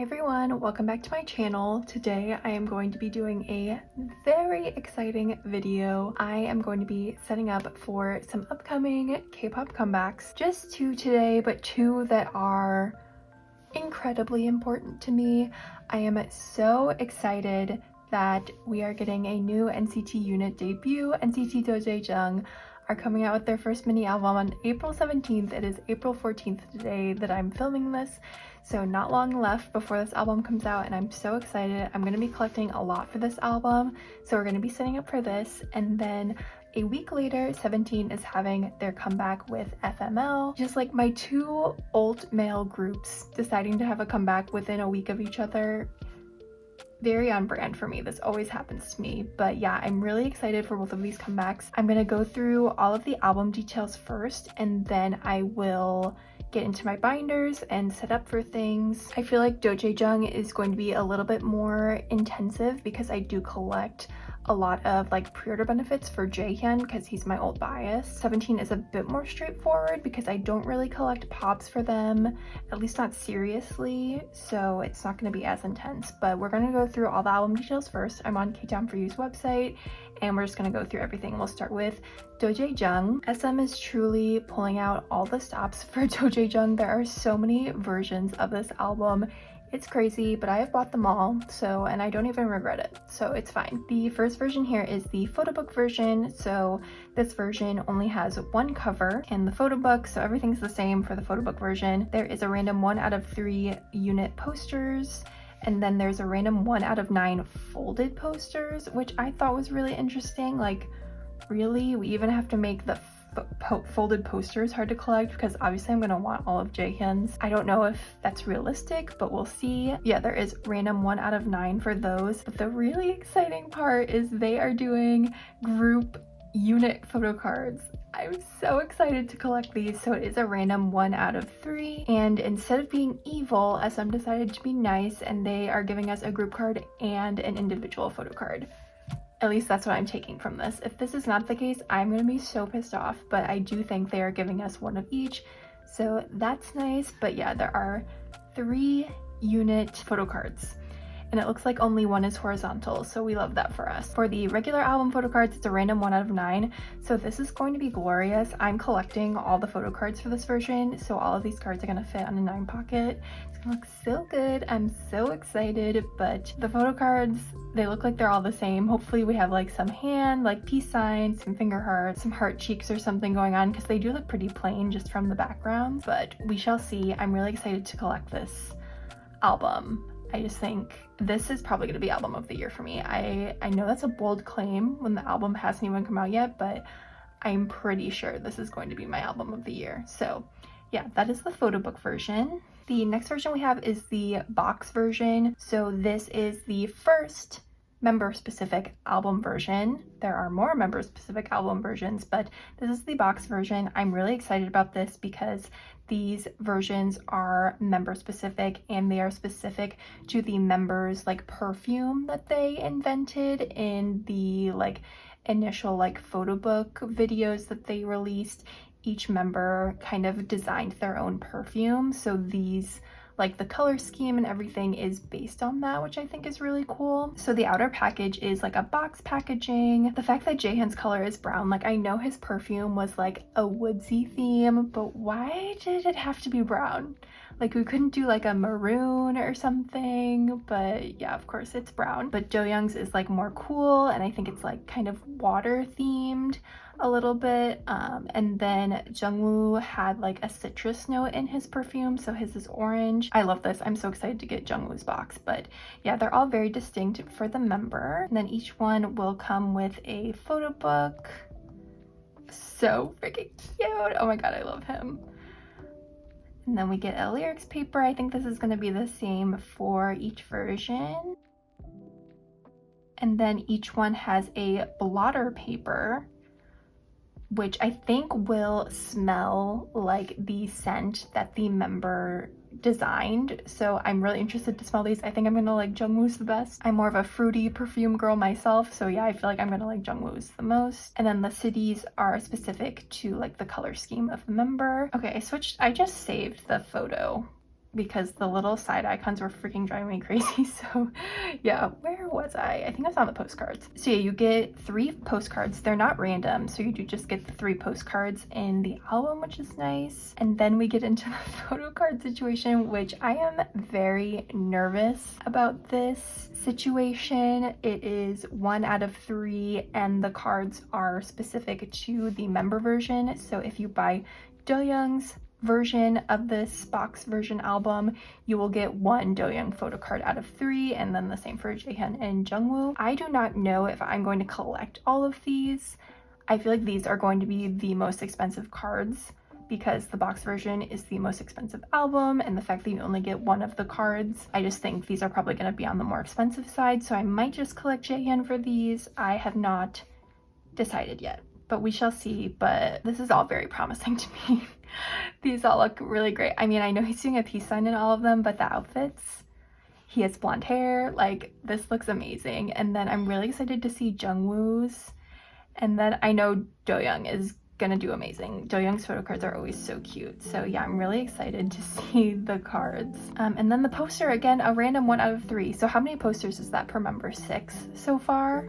Hi everyone, welcome back to my channel. Today I am going to be doing a very exciting video. I am going to be setting up for some upcoming K-pop comebacks. Just two today, but two that are incredibly important to me. I am so excited that we are getting a new NCT unit debut. NCT dojaejung are coming out with their first mini album on April 17th. It is April 14th today that I'm filming this, so not long left before this album comes out, and I'm so excited. I'm going to be collecting a lot for this album, so we're going to be setting up for this, and then a week later, 17 is having their comeback with FML. Just like my two alt male groups deciding to have a comeback within a week of each other. Very on brand for me. This always happens to me. But yeah, I'm really excited for both of these comebacks. I'm gonna go through all of the album details first, and then I will get into my binders and set up for things. I feel like dojaejung is going to be a little bit more intensive because I do collect a lot of like pre-order benefits for Jaehyun because he's my old bias. 17 is a bit more straightforward because I don't really collect pops for them, at least not seriously, so it's not going to be as intense. But we're going to go through all the album details first. I'm on K-Town4U's website and we're just going to go through everything. We'll start with dojaejung. SM is truly pulling out all the stops for dojaejung. There are so many versions of this album. It's crazy, but I have bought them all, so, and I don't even regret it, so it's fine. The first version here is the photo book version. So this version only has one cover and the photo book, so everything's the same for the photo book version. There is a random 1 out of 3 unit posters, and then there's a random 1 out of 9 folded posters, which I thought was really interesting. Like, really? We even have to make the folded posters hard to collect because obviously I'm gonna want all of Jaehyun's. I don't know if that's realistic, but we'll see. Yeah, there is random 1 out of 9 for those. But the really exciting part is they are doing group unit photo cards. I'm so excited to collect these. So it is a random 1 out of 3, and instead of being evil, SM decided to be nice and they are giving us a group card and an individual photo card. At least that's what I'm taking from this. If this is not the case, I'm gonna be so pissed off, but I do think they are giving us 1 of each, so that's nice. But yeah, there are 3 unit photo cards, and it looks like only 1 is horizontal, so we love that for us. For the regular album photo cards, it's a random 1 out of 9, so this is going to be glorious. I'm collecting all the photo cards for this version, so all of these cards are gonna fit on a 9 pocket. It's gonna look so good. I'm so excited. But the photo cards, they look like they're all the same. Hopefully we have like some hand, like peace signs, some finger hearts, some heart cheeks or something going on, because they do look pretty plain just from the background, but we shall see. I'm really excited to collect this album. I just think this is probably going to be album of the year for me. I know that's a bold claim when the album hasn't even come out yet, but I'm pretty sure this is going to be my album of the year. So yeah, that is the photo book version. The next version we have is the box version. So this is the first member-specific album version. There are more member-specific album versions, but this is the box version. I'm really excited about this because these versions are member-specific and they are specific to the members' like perfume that they invented in the like initial like photo book videos that they released. Each member kind of designed their own perfume, so these, like the color scheme and everything, is based on that, which I think is really cool. So the outer package is like a box packaging. The fact that Jaehyun's color is brown, like I know his perfume was like a woodsy theme, but why did it have to be brown? Like we couldn't do like a maroon or something, but yeah, of course it's brown. But Doyoung's is like more cool, and I think it's like kind of water themed a little bit. And then Jungwoo had like a citrus note in his perfume, so his is orange. I love this. I'm so excited to get Jungwoo's box. But yeah, they're all very distinct for the member. And then each one will come with a photo book. So freaking cute. Oh my god, I love him. And then we get a lyrics paper. I think this is going to be the same for each version. And then each one has a blotter paper, which I think will smell like the scent that the member designed. So I'm really interested to smell these. I think I'm gonna like Jungwoo's the best. I'm more of a fruity perfume girl myself, so yeah, I feel like I'm gonna like Jungwoo's the most. And then the cities are specific to like the color scheme of the member. Okay, I just saved the photo because the little side icons were freaking driving me crazy. So yeah, where was I? I think I was on the postcards. So yeah, you get 3 postcards. They're not random, so you do just get the 3 postcards in the album, which is nice. And then we get into the photo card situation, which I am very nervous about this situation. It is 1 out of 3, and the cards are specific to the member version. So if you buy Dojaejung's version of this box version album, you will get 1 Dojaejung photo card out of 3, and then the same for Jaehyun and Jungwoo. I do not know if I'm going to collect all of these. I feel like these are going to be the most expensive cards because the box version is the most expensive album, and the fact that you only get 1 of the cards, I just think these are probably going to be on the more expensive side, so I might just collect Jaehyun for these. I have not decided yet, but we shall see. But this is all very promising to me. These all look really great. I mean, I know he's doing a peace sign in all of them, but the outfits, he has blonde hair, like this looks amazing. And then I'm really excited to see Jungwoo's, and then I know Dojaejung is gonna do amazing. Dojaejung's photo cards are always so cute, so yeah, I'm really excited to see the cards. And then the poster, again, a random 1 out of 3. So how many posters is that per member? 6 so far,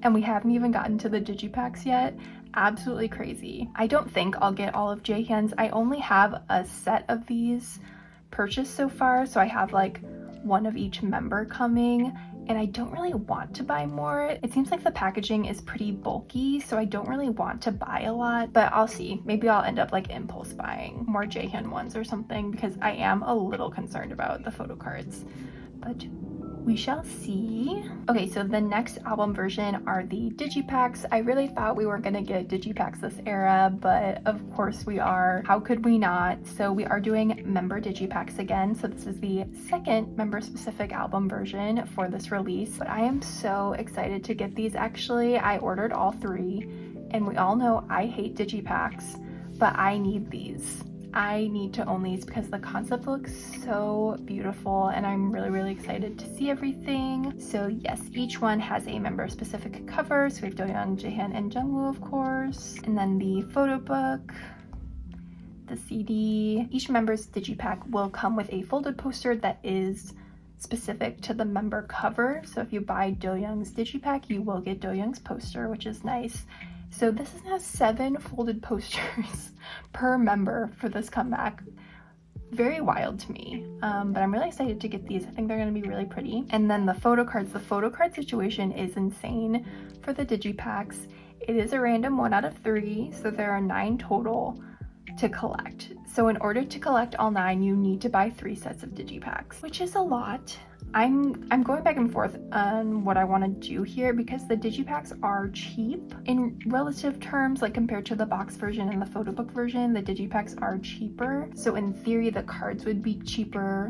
and we haven't even gotten to the digipacks yet. Absolutely crazy. I don't think I'll get all of Jaehyun's. I only have a set of these purchased so far, so I have like 1 of each member coming, and I don't really want to buy more. It seems like the packaging is pretty bulky, so I don't really want to buy a lot, but I'll see. Maybe I'll end up like impulse buying more Jaehyun ones or something, because I am a little concerned about the photo cards, but we shall see. Okay, so the next album version are the digipacks. I really thought we weren't gonna get digipacks this era, but of course we are. How could we not? So we are doing member digipacks again. So this is the 2nd member specific album version for this release, but I am so excited to get these. Actually, I ordered all 3, and we all know I hate digipacks, but I need these. I need to own these because the concept looks so beautiful, and I'm really excited to see everything. So yes, each one has a member specific cover. So we have Dojaejung, Jaehyun, and Jungwoo, of course, and then the photo book, the CD. Each member's digipack will come with a folded poster that is specific to the member cover. So if you buy Dojaejung's digipack, you will get Dojaejung's poster, which is nice. So this is now 7 folded posters per member for this comeback. Very wild to me, but I'm really excited to get these. I think they're going to be really pretty. And then the photo cards. The photo card situation is insane for the digipacks. It is a random 1 out of 3, so there are 9 total to collect. So in order to collect all 9, you need to buy 3 sets of digipacks, which is a lot. I'm going back and forth on what I want to do here, because the digipacks are cheap in relative terms, like compared to the box version and the photo book version. The digipacks are cheaper, so in theory the cards would be cheaper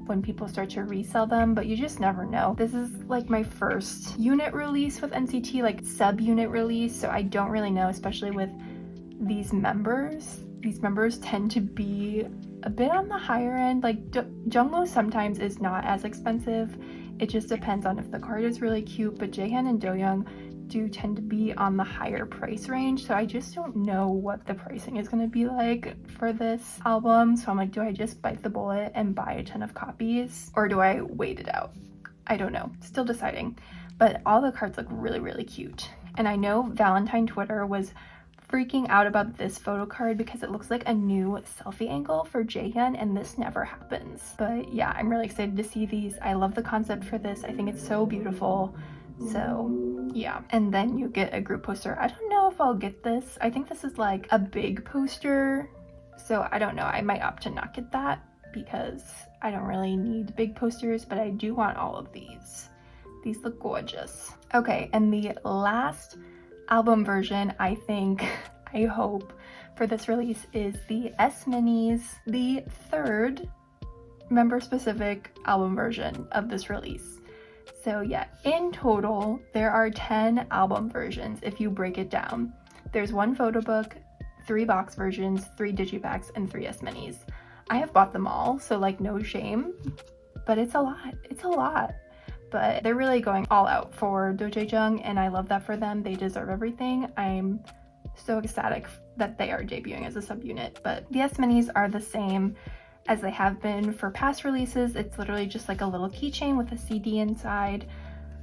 when people start to resell them, but you just never know. This is like my first unit release with NCT, like sub-unit release, so I don't really know, especially with these members. These members tend to be a bit on the higher end. Like Jungwoo sometimes is not as expensive. It just depends on if the card is really cute, but Jaehyun and Dojaejung do tend to be on the higher price range, so I just don't know what the pricing is going to be like for this album. So I'm like, do I just bite the bullet and buy a ton of copies, or do I wait it out? I don't know, still deciding. But all the cards look really cute, and I know Valentine Twitter was freaking out about this photo card because it looks like a new selfie angle for Jaehyun, and this never happens. But yeah, I'm really excited to see these. I love the concept for this. I think it's so beautiful. So yeah, and then you get a group poster. I don't know if I'll get this. I think this is like a big poster, so I don't know. I might opt to not get that because I don't really need big posters, but I do want all of these. These look gorgeous. Okay, and the last album version, I hope for this release is the S Minis, the 3rd member specific album version of this release. So yeah, in total there are 10 album versions if you break it down. There's 1 photo book, 3 box versions, 3 digipacks, and 3 S Minis. I have bought them all, so like no shame, but it's a lot. But they're really going all out for dojaejung, and I love that for them. They deserve everything. I'm so ecstatic that they are debuting as a subunit. But the S Minis are the same as they have been for past releases. It's literally just like a little keychain with a CD inside.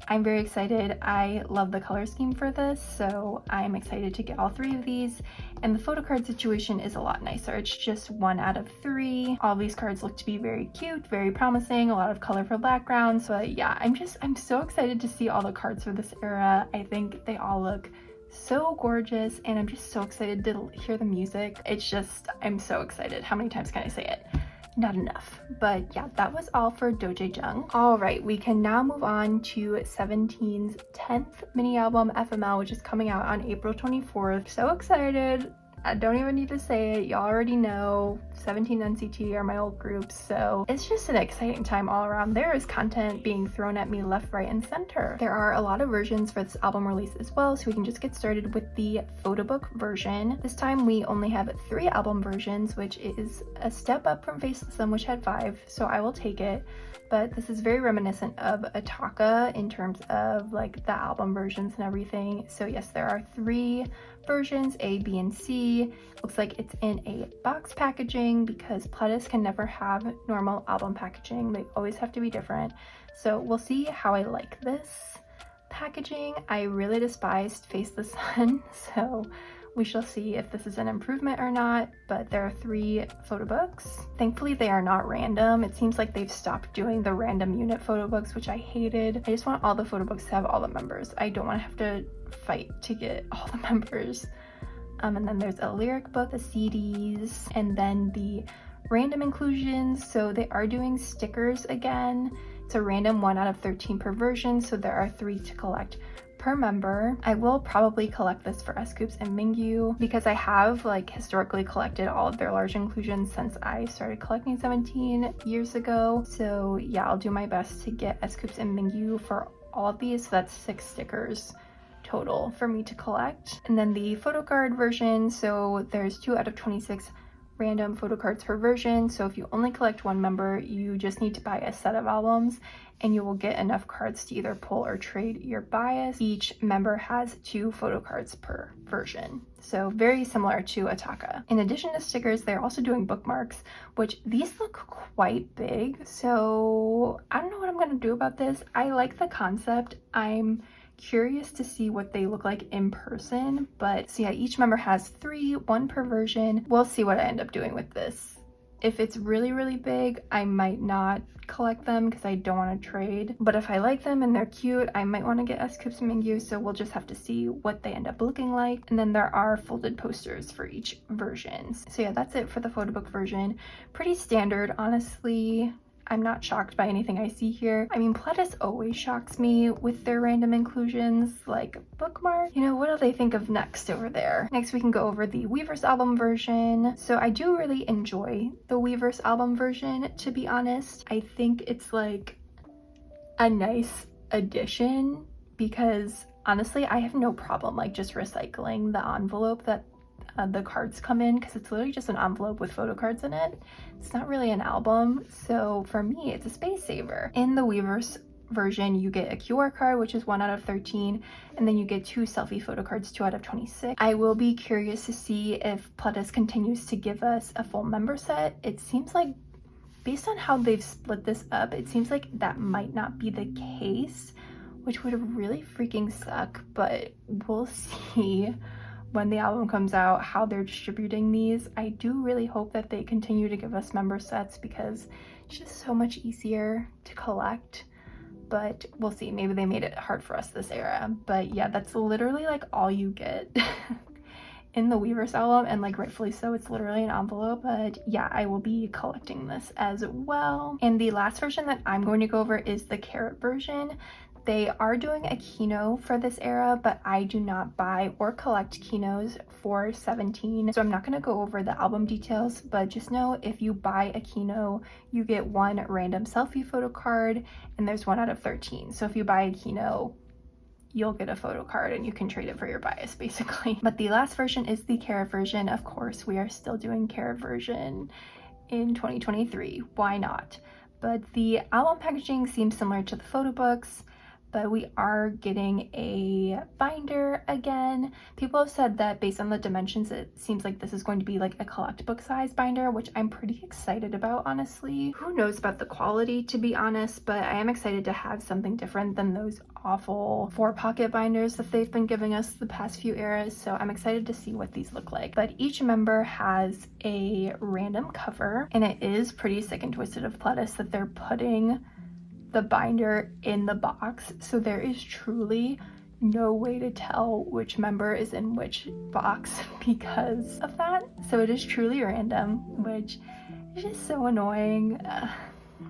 I'm very excited. I love the color scheme for this, so I'm excited to get all 3 of these. And the photo card situation is a lot nicer. It's just 1 out of 3. All these cards look to be very cute, very promising, a lot of colorful backgrounds. So yeah, I'm so excited to see all the cards for this era. I think they all look so gorgeous, and I'm just so excited to hear the music. I'm so excited. How many times can I say it? Not enough. But yeah, that was all for dojaejung. All right, we can now move on to 17's 10th mini album FML, which is coming out on April 24th. So excited. I don't even need to say it, y'all already know. 17 NCT are my old groups, so it's just an exciting time all around. There is content being thrown at me left, right, and center. There are a lot of versions for this album release as well, so we can just get started with the photo book version. This time we only have 3 album versions, which is a step up from Faceless Them, which had 5, so I will take it. But this is very reminiscent of Ataka in terms of like the album versions and everything. So yes, there are 3 versions, A, B, and C. Looks like it's in a box packaging because Pledis can never have normal album packaging. They always have to be different. So we'll see how I like this packaging. I really despised Face the Sun, so we shall see if this is an improvement or not, but there are 3 photo books. Thankfully, they are not random. It seems like they've stopped doing the random unit photo books, which I hated. I just want all the photo books to have all the members. I don't want to have to fight to get all the members. And then there's a lyric book, the CDs, and then the random inclusions. So they are doing stickers again. It's a random 1 out of 13 per version, so there are 3 to collect per member. I will probably collect this for Scoops and Mingyu because I have like historically collected all of their large inclusions since I started collecting 17 years ago. So yeah, I'll do my best to get Scoops and Mingyu for all of these. So that's 6 stickers total for me to collect. And then the photo card version, so there's 2 out of 26 random photo cards per version. So if you only collect 1 member, you just need to buy a set of albums and you will get enough cards to either pull or trade your bias. Each member has 2 photo cards per version. So very similar to Ataka. In addition to stickers, they're also doing bookmarks, which these look quite big. So I don't know what I'm gonna do about this. I like the concept. I'm curious to see what they look like in person, but so yeah, each member has 3, 1 per version. We'll see what I end up doing with this. If it's really, really big, I might not collect them because I don't want to trade. But if I like them and they're cute, I might want to get Scoops Mingyu, so we'll just have to see what they end up looking like. And then there are folded posters for each version. So yeah, that's it for the photo book version. Pretty standard, honestly. I'm not shocked by anything I see here. I mean, Pledis always shocks me with their random inclusions, like bookmark. You know, what do they think of next over there? Next, we can go over the Weverse album version. So I do really enjoy the Weverse album version, to be honest. I think it's like a nice addition because honestly, I have no problem like just recycling the envelope that the cards come in because it's literally just an envelope with photo cards in it. It's not really an album, so for me it's a space saver. In the Weverse version you get a QR card, which is 1 out of 13, and then you get 2 selfie photo cards, 2 out of 26. I will be curious to see if Pledis continues to give us a full member set. It seems like based on how they've split this up, it seems like that might not be the case, which would really freaking suck, but we'll see when the album comes out how they're distributing these. I do really hope that they continue to give us member sets because it's just so much easier to collect, but we'll see. Maybe they made it hard for us this era. But yeah, that's literally like all you get in the Weverse album, and like rightfully so, it's literally an envelope. But yeah, I will be collecting this as well. And the last version that I'm going to go over is the Carrot version. They are doing a Kino for this era, but I do not buy or collect Kinos for 17. So I'm not going to go over the album details, but just know if you buy a Kino, you get 1 random selfie photo card, and there's 1 out of 13. So if you buy a Kino, you'll get a photo card and you can trade it for your bias basically. But the last version is the Carrot version. Of course, we are still doing Carrot version in 2023. Why not? But the album packaging seems similar to the photo books, but we are getting a binder again. People have said that based on the dimensions, it seems like this is going to be like a collect book size binder, which I'm pretty excited about, honestly. Who knows about the quality, to be honest, but I am excited to have something different than those awful 4-pocket binders that they've been giving us the past few eras. So I'm excited to see what these look like. But each member has a random cover, and it is pretty sick and twisted of Pledis that they're putting the binder in the box, so there is truly no way to tell which member is in which box because of that. So it is truly random, which is just so annoying.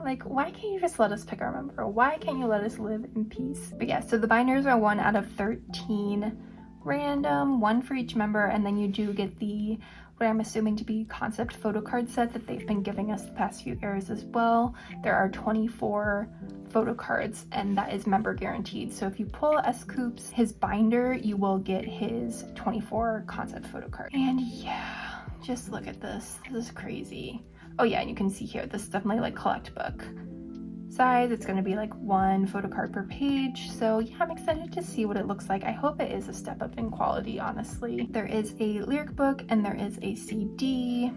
Like, why can't you just let us pick our member? Why can't you let us live in peace? But yeah, so the binders are 1 out of 13 random, 1 for each member, and then you do get the what I'm assuming to be concept photo card set that they've been giving us the past few eras as well. There are 24 photo cards, and that is member guaranteed. So if you pull S-Coups, his binder, you will get his 24 concept photo card. And yeah, just look at this. This is crazy. Oh yeah, and you can see here, this is definitely like collect book size. It's going to be like 1 photo card per page. So yeah, I'm excited to see what it looks like. I hope it is a step up in quality, honestly. There is a lyric book and there is a CD,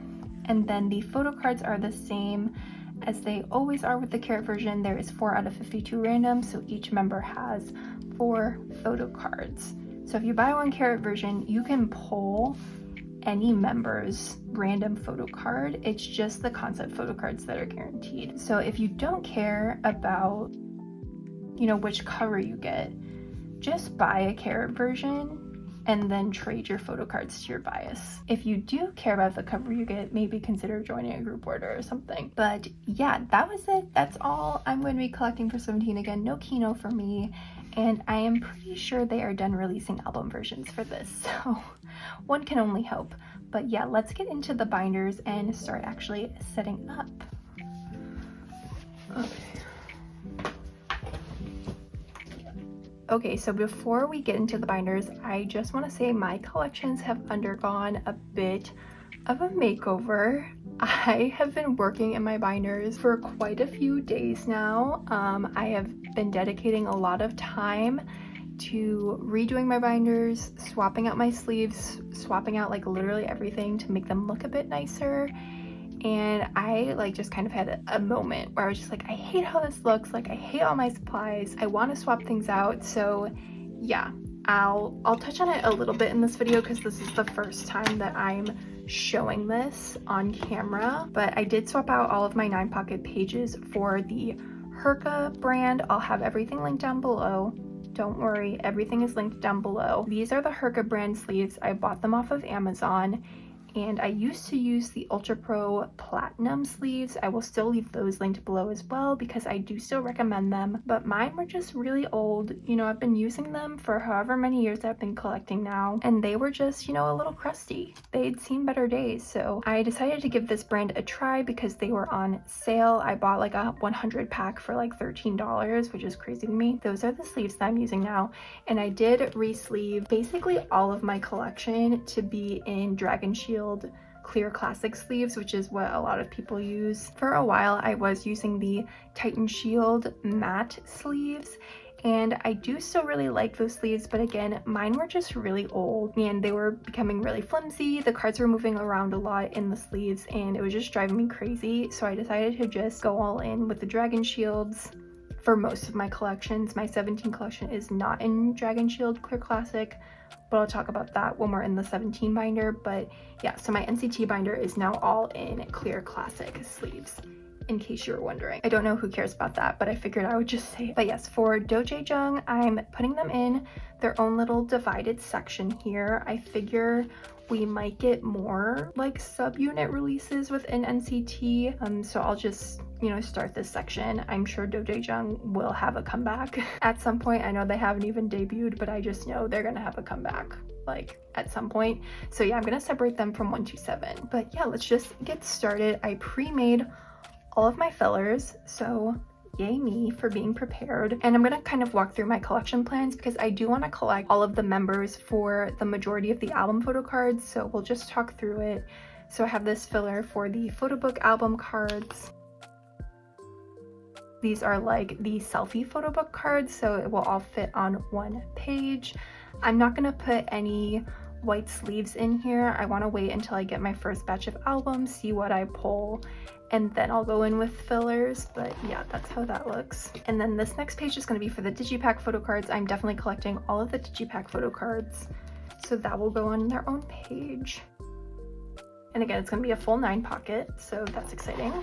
and then the photo cards are the same as they always are with the carrot version. There is 4 out of 52 random, so each member has 4 photo cards. So if you buy 1 carrot version, you can pull any member's random photo card. It's just the concept photo cards that are guaranteed. So if you don't care about, you know, which cover you get, just buy a carrot version and then trade your photo cards to your bias. If you do care about the cover you get, maybe consider joining a group order or something. But yeah, that was it. That's all I'm going to be collecting for 17. Again, no Kino for me. And I am pretty sure they are done releasing album versions for this, so one can only hope. But yeah, let's get into the binders and start actually setting up. Okay, so before we get into the binders, I just want to say my collections have undergone a bit of a makeover. I have been working in my binders for quite a few days now. I have been dedicating a lot of time to redoing my binders, swapping out my sleeves, swapping out like literally everything to make them look a bit nicer. And I like just kind of had a moment where I was just like, I hate how this looks, like I hate all my supplies, I want to swap things out. So yeah, I'll touch on it a little bit in this video because this is the first time that I'm showing this on camera. But I did swap out all of my 9-pocket pages for the Herka brand. I'll have everything linked down below. Don't worry, everything is linked down below. These are the Herka brand sleeves. I bought them off of Amazon. And I used to use the Ultra Pro Platinum sleeves. I will still leave those linked below as well because I do still recommend them. But mine were just really old. You know, I've been using them for however many years I've been collecting now. And they were just, you know, a little crusty. They'd seen better days. So I decided to give this brand a try because they were on sale. I bought like a 100 pack for like $13, which is crazy to me. Those are the sleeves that I'm using now. And I did re-sleeve basically all of my collection to be in Dragon Shield clear classic sleeves, which is what a lot of people use. For a while I was using the Titan Shield matte sleeves, and I do still really like those sleeves, but again, mine were just really old and they were becoming really flimsy. The cards were moving around a lot in the sleeves and it was just driving me crazy. So I decided to just go all in with the Dragon Shields for most of my collections. My 17 collection is not in Dragon Shield Clear Classic, but I'll talk about that when we're in the 17 binder. But yeah, so my NCT binder is now all in Clear Classic sleeves, in case you were wondering. I don't know who cares about that, but I figured I would just say it. But yes, for dojaejung, I'm putting them in their own little divided section here. I figure we might get more like subunit releases within NCT, so I'll just, you know, start this section. I'm sure dojaejung will have a comeback at some point. I know they haven't even debuted, but I just know they're gonna have a comeback like at some point. So yeah, I'm gonna separate them from 127. But yeah, let's just get started. I pre-made all of my fillers, so yay me for being prepared. And I'm gonna kind of walk through my collection plans because I do want to collect all of the members for the majority of the album photo cards, so we'll just talk through it. So I have this filler for the photo book album cards. These are like the selfie photo book cards, so it will all fit on one page. I'm not gonna put any white sleeves in here. I want to wait until I get my first batch of albums, see what I pull, and then I'll go in with fillers. But yeah, that's how that looks. And then this next page is going to be for the digipack photo cards. I'm definitely collecting all of the digipack photo cards, so that will go on their own page. And again, it's going to be a full 9 pocket, so that's exciting.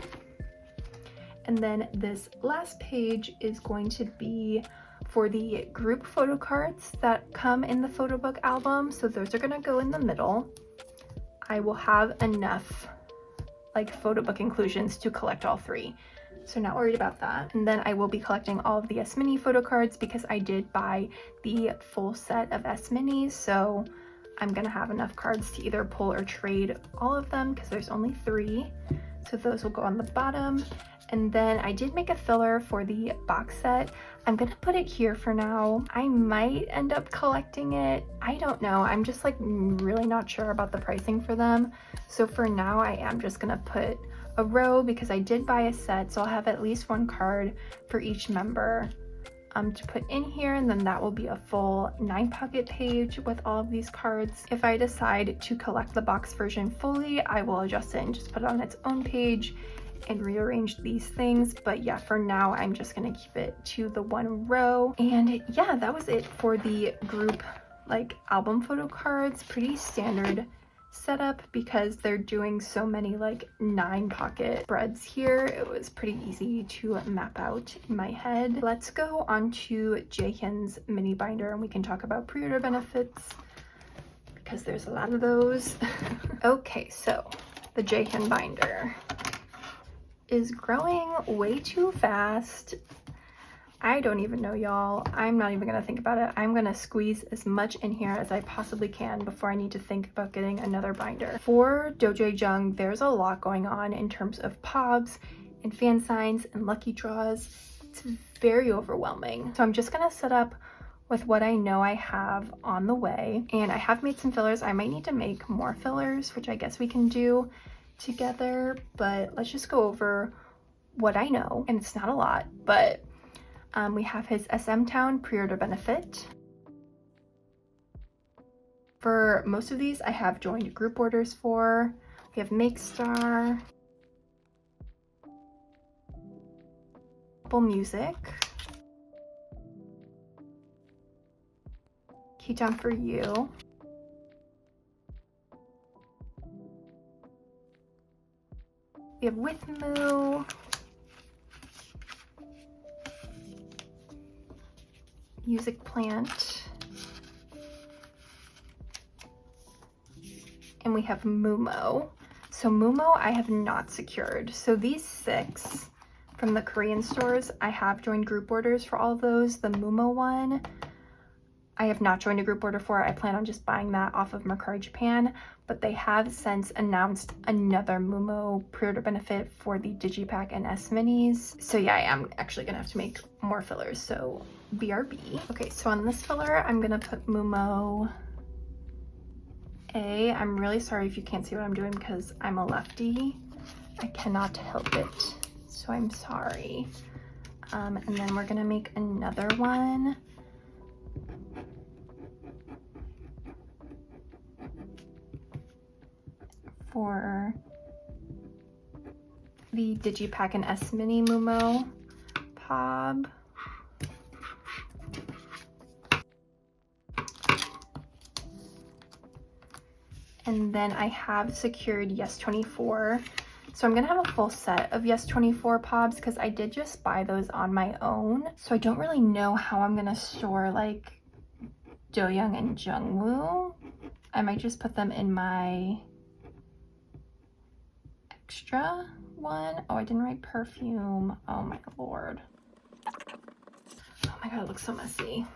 And then this last page is going to be for the group photo cards that come in the photo book album. So those are going to go in the middle. I will have enough like photo book inclusions to collect all 3. So not worried about that. And then I will be collecting all of the S Mini photo cards because I did buy the full set of S Minis. So I'm going to have enough cards to either pull or trade all of them because there's only 3. So those will go on the bottom. And then I did make a filler for the box set. I'm gonna put it here for now. I might end up collecting it. I don't know. I'm just like really not sure about the pricing for them. So for now, I am just gonna put a row because I did buy a set. So I'll have at least 1 card for each member to put in here. And then that will be a full 9 pocket page with all of these cards. If I decide to collect the box version fully, I will adjust it and just put it on its own page and rearrange these things. But yeah, for now I'm just gonna keep it to the 1 row. And yeah, that was it for the group like album photo cards. Pretty standard setup because they're doing so many like 9 pocket spreads here. It was pretty easy to map out in my head. Let's go on to Jaehyun's mini binder and we can talk about pre-order benefits because there's a lot of those. Okay, so the Jaehyun binder is growing way too fast. I don't even know, y'all. I'm not even gonna think about it. I'm gonna squeeze as much in here as I possibly can before I need to think about getting another binder. For dojaejung, there's a lot going on in terms of pobs and fan signs and lucky draws. It's very overwhelming. So I'm just gonna set up with what I know I have on the way. And I have made some fillers. I might need to make more fillers, which I guess we can do together, but let's just go over what I know. And it's not a lot, but we have his SM Town pre-order benefit. For most of these, I have joined group orders for. We have Makestar, Apple Music, Keaton for You, we have With Moo, Music Plant, and we have Mumo. So Mumo I have not secured. So these 6 from the Korean stores, I have joined group orders for all of those. The Mumo one, I have not joined a group order for. I plan on just buying that off of Mercari Japan, but they have since announced another Mumo pre-order benefit for the Digipack and S Minis. So yeah, I am actually gonna have to make more fillers, so BRB. Okay, so on this filler, I'm gonna put Mumo A. I'm really sorry if you can't see what I'm doing because I'm a lefty. I cannot help it, so I'm sorry. And then we're gonna make another one. For the Digipack and S Mini Mumo Pob. And then I have secured Yes 24. So I'm gonna have a full set of Yes 24 Pobs because I did just buy those on my own. So I don't really know how I'm gonna store like Doyoung and Jungwoo. I might just put them in my extra one. Oh, I didn't write perfume. Oh my lord. Oh my god, it looks so messy.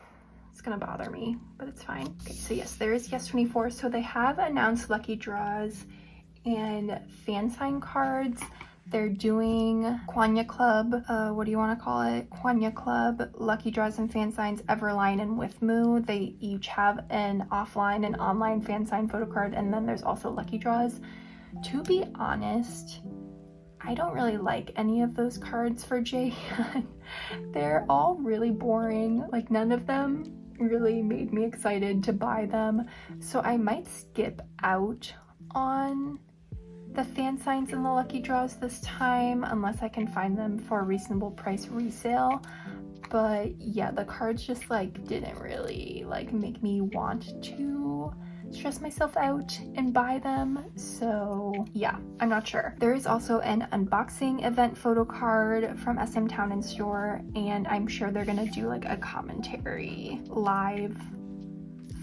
It's gonna bother me, but it's fine. Okay, so yes, there is Yes 24. So they have announced lucky draws and fan sign cards. They're doing Kwanya Club, what do you want to call it? Kwanya Club, Lucky Draws and Fan Signs, Everline and With Moo. They each have an offline and online fan sign photo card, and then there's also Lucky Draws. To be honest, I don't really like any of those cards for Jaehyun. They're all really boring. Like, none of them really made me excited to buy them. So I might skip out on the fan signs and the lucky draws this time, unless I can find them for a reasonable price resale. But yeah, the cards just like didn't really like make me want to stress myself out and buy them. So yeah, I'm not sure. There is also an unboxing event photo card from SM Town and Store, and I'm sure they're gonna do like a commentary live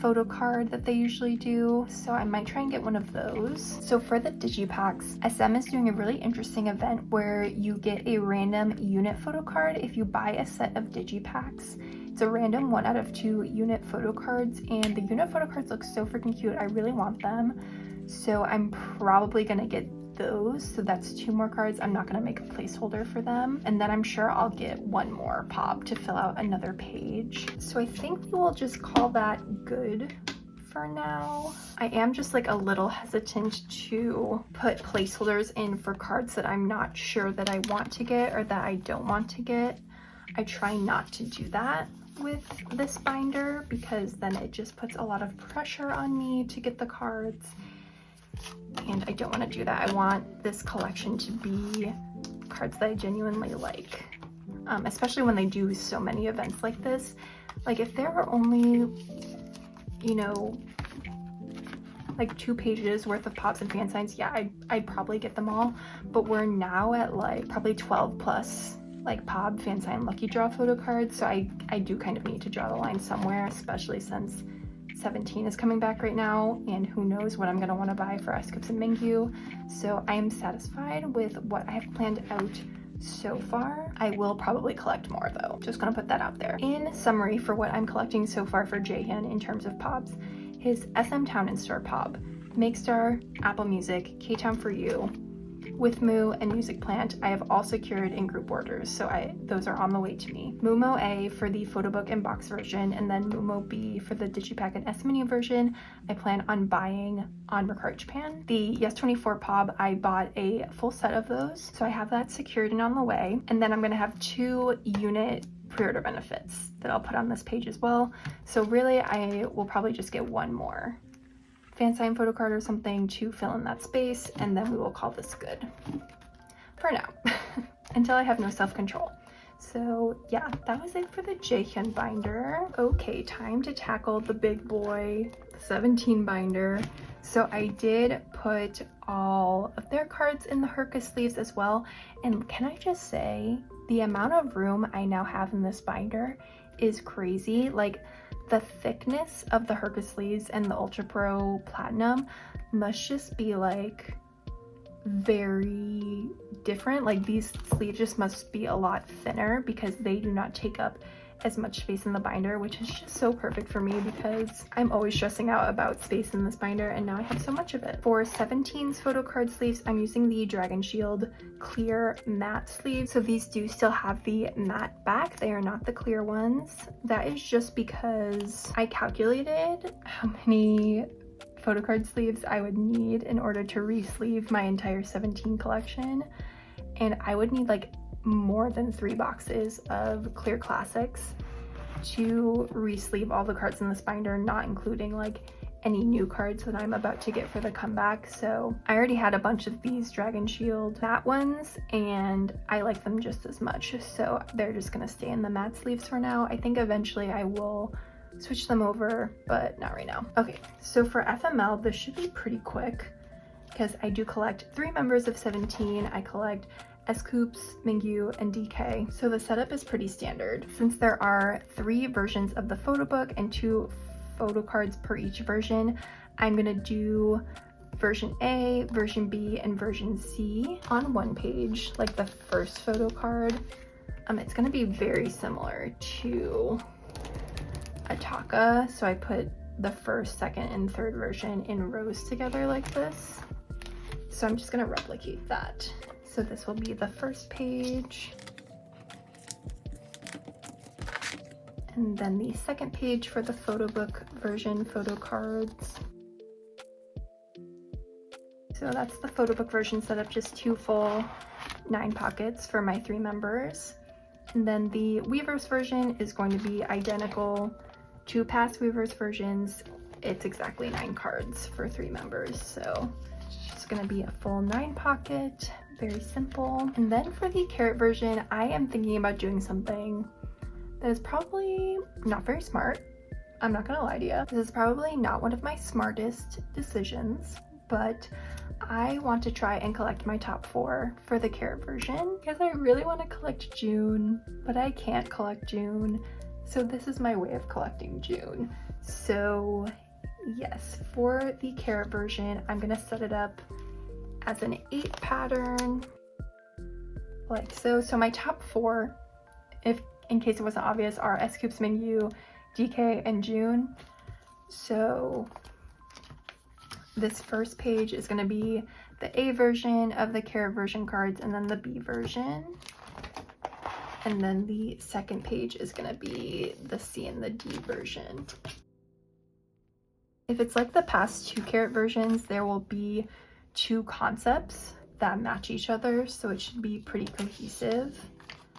photo card that they usually do, so I might try and get one of those. So for the digipacks, SM is doing a really interesting event where you get a random unit photo card if you buy a set of digipacks. It's a random 1 out of 2 unit photo cards, and the unit photo cards look so freaking cute. I really want them, so I'm probably gonna get those. So that's 2 more cards. I'm not gonna make a placeholder for them, and then I'm sure I'll get 1 more pop to fill out another page. So I think we will just call that good for now. I am just like a little hesitant to put placeholders in for cards that I'm not sure that I want to get or that I don't want to get. I try not to do that with this binder because then it just puts a lot of pressure on me to get the cards, and I don't want to do that. I want this collection to be cards that I genuinely like, especially when they do so many events like this. Like if there were only, you know, like 2 pages worth of pops and fan signs, yeah, I'd probably get them all, but we're now at like probably 12 plus like pop, fan sign, lucky draw photo cards, so I do kind of need to draw the line somewhere, especially since 17 is coming back right now, and who knows what I'm going to want to buy for S-Cups and Mingyu. So I am satisfied with what I have planned out so far. I will probably collect more though, just gonna put that out there. In summary, for what I'm collecting so far for Jaehyun in terms of pops, his SM Town and Store pop, Makestar, Apple Music, K-Town For You, With Moo, and Music Plant, I have all secured in group orders, so those are on the way to me. Mumo A for the photobook and box version, and then Mumo B for the digipack and S Mini version, I plan on buying on Mercari Japan. The Yes24 Pop, I bought a full set of those, so I have that secured and on the way. And then I'm gonna have 2 unit pre-order benefits that I'll put on this page as well. So really, I will probably just get 1 more fan sign photo card or something to fill in that space, and then we will call this good for now until I have no self-control. So yeah, that was it for the Jaehyun binder. Okay, time to tackle the big boy, the 17 binder. So I did put all of their cards in the Herka sleeves as well, and can I just say the amount of room I now have in this binder is crazy. Like, the thickness of the Herka sleeves and the Ultra Pro Platinum must just be like very different. Like, these sleeves just must be a lot thinner because they do not take up as much space in the binder, which is just so perfect for me because I'm always stressing out about space in this binder, and now I have so much of it. For 17's photo card sleeves, I'm using the Dragon Shield clear matte sleeves. So these do still have the matte back. They are not the clear ones. That is just because I calculated how many photo card sleeves I would need in order to re-sleeve my entire 17 collection, and I would need like more than 3 boxes of clear classics to re-sleeve all the cards in this binder, not including like any new cards that I'm about to get for the comeback. So I already had a bunch of these Dragon Shield matte ones, and I like them just as much, so they're just gonna stay in the matte sleeves for now. I think eventually I will switch them over, but not right now. Okay, so for FML, this should be pretty quick because I do collect 3 members of 17. I collect S-Coops, Mingyu, and DK. So the setup is pretty standard. Since there are 3 versions of the photo book and 2 photo cards per each version, I'm gonna do version A, version B, and version C on one page, like the first photo card. It's gonna be very similar to Ataka, so I put the first, second, and third version in rows together like this. So I'm just gonna replicate that. So this will be the first page, and then the second page for the photo book version photo cards. So that's the photo book version setup, just 2 full 9 pockets for my 3 members. And then the Weavers version is going to be identical to past Weavers versions. It's exactly 9 cards for 3 members. So it's going to be a full 9 pocket, very simple. And then for the carrot version, I am thinking about doing something that is probably not very smart. I'm not gonna lie to you. This is probably not one of my smartest decisions, but I want to try and collect my top 4 for the carrot version because I really want to collect June, but I can't collect June. So this is my way of collecting June. So yes, for the carrot version, I'm gonna set it up as an 8 pattern, like so. So my top 4, if in case it wasn't obvious, are S. Coups, Mingyu, DK, and June. So this first page is going to be the A version of the carrot version cards, and then the B version. And then the second page is going to be the C and the D version. If it's like the past 2 carrot versions, there will be 2 concepts that match each other, so it should be pretty cohesive,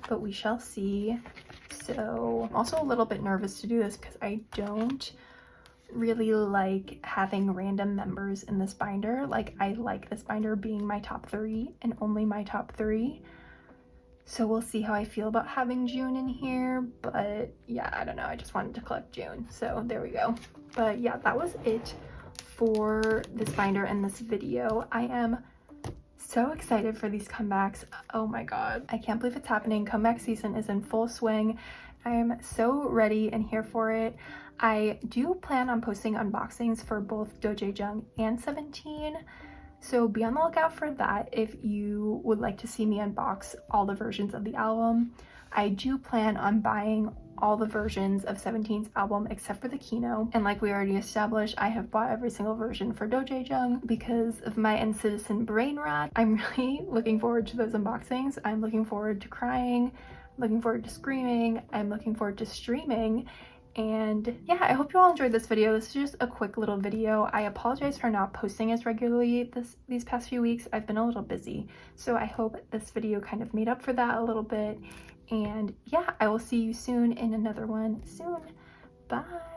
but we shall see. So I'm also a little bit nervous to do this because I don't really like having random members in this binder. Like, I like this binder being my top 3 and only my top 3. So we'll see how I feel about having June in here, but yeah, I don't know. I just wanted to collect June, so there we go. But yeah, that was it for this binder and this video. I am so excited for these comebacks. Oh my god, I can't believe it's happening. Comeback season is in full swing. I am so ready and here for it. I do plan on posting unboxings for both dojaejung and 17, so be on the lookout for that if you would like to see me unbox all the versions of the album. I do plan on buying all the versions of 17's album except for the Kino, and like we already established, I have bought every single version for dojaejung because of my NCitizen brain rot. I'm really looking forward to those unboxings. I'm looking forward to crying, looking forward to screaming, I'm looking forward to streaming. And yeah, I hope you all enjoyed this video. This is just a quick little video. I apologize for not posting as regularly these past few weeks. I've been a little busy, so I hope this video kind of made up for that a little bit. And yeah, I will see you soon in another one soon. Bye.